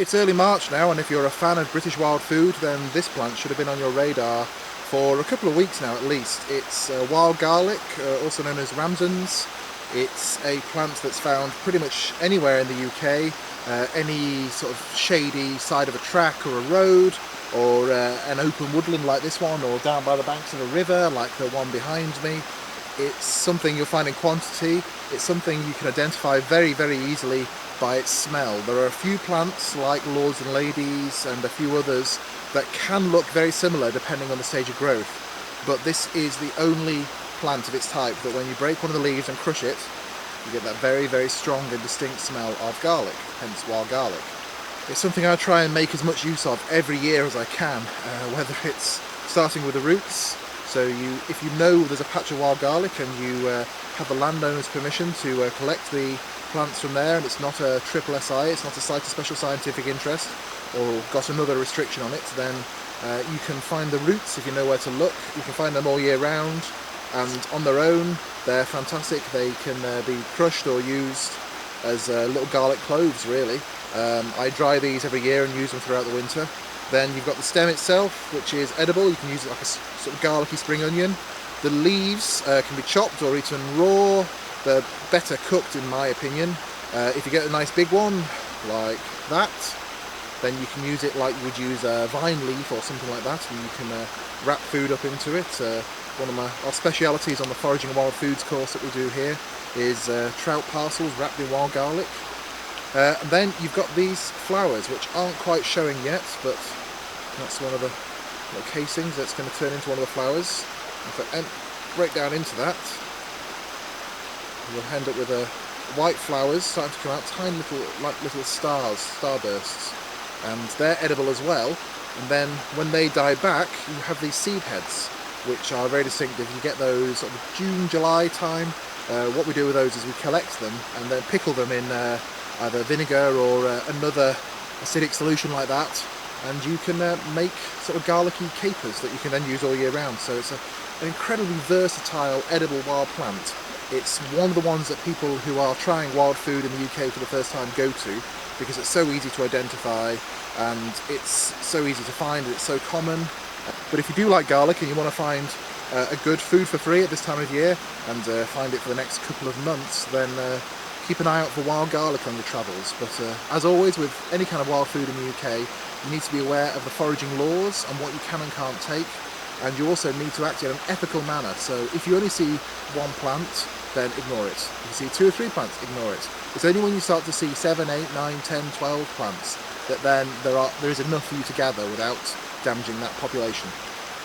It's early March now, and if you're a fan of British wild food, then this plant should have been on your radar for a couple of weeks now at least. It's wild garlic, also known as Ramsons. It's a plant that's found pretty much anywhere in the UK, any sort of shady side of a track or a road, or an open woodland like this one, or down by the banks of a river like the one behind me. It's something you'll find in quantity. It's something you can identify very, very easily by its smell. There are a few plants like lords and ladies and a few others that can look very similar depending on the stage of growth, but this is the only plant of its type that when you break one of the leaves and crush it, you get that very, very strong and distinct smell of garlic, hence wild garlic. It's something I try and make as much use of every year as I can, whether it's starting with the roots. So if you know there's a patch of wild garlic and you have the landowner's permission to collect the plants from there, and it's not a triple SI, it's not a site of special scientific interest, or got another restriction on it, then you can find the roots if you know where to look. You can find them all year round, and on their own they're fantastic. They can be crushed or used as little garlic cloves, really. I dry these every year and use them throughout the winter. Then you've got the stem itself, which is edible. You can use it like a sort of garlicky spring onion. The leaves can be chopped or eaten raw. They're better cooked, in my opinion. If you get a nice big one like that, then you can use it like you would use a vine leaf or something like that, and you can wrap food up into it. One of our specialities on the Foraging Wild Foods course that we do here is trout parcels wrapped in wild garlic. And then you've got these flowers, which aren't quite showing yet, but that's one of the little casings that's going to turn into one of the flowers. If I break down into that, you'll end up with white flowers starting to come out, tiny little stars, starbursts, and they're edible as well. And then when they die back, you have these seed heads, which are very distinctive. You get those sort of June, July time. What we do with those is we collect them and then pickle them in either vinegar or another acidic solution like that, and you can make sort of garlicky capers that you can then use all year round. So it's an incredibly versatile edible wild plant. It's one of the ones that people who are trying wild food in the UK for the first time go to, because it's so easy to identify and it's so easy to find, it's so common. But if you do like garlic and you want to find a good food for free at this time of year and find it for the next couple of months, then keep an eye out for wild garlic on your travels. But as always with any kind of wild food in the UK, you need to be aware of the foraging laws and what you can and can't take, and you also need to act in an ethical manner. So if you only see one plant, then ignore it. If you see 2 or 3 plants, ignore it. It's only when you start to see 7, 8, 9, 10, 12 plants that then there is enough for you to gather without damaging that population.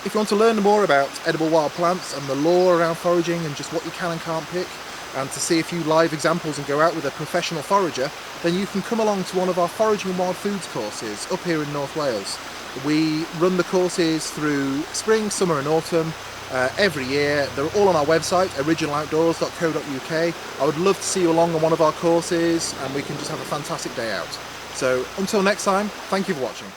If you want to learn more about edible wild plants and the law around foraging and just what you can and can't pick, and to see a few live examples and go out with a professional forager, then you can come along to one of our Foraging Wild Foods courses up here in North Wales. We run the courses through spring, summer and autumn every year. They're all on our website, originaloutdoors.co.uk. I would love to see you along on one of our courses, and we can just have a fantastic day out. So until next time, thank you for watching.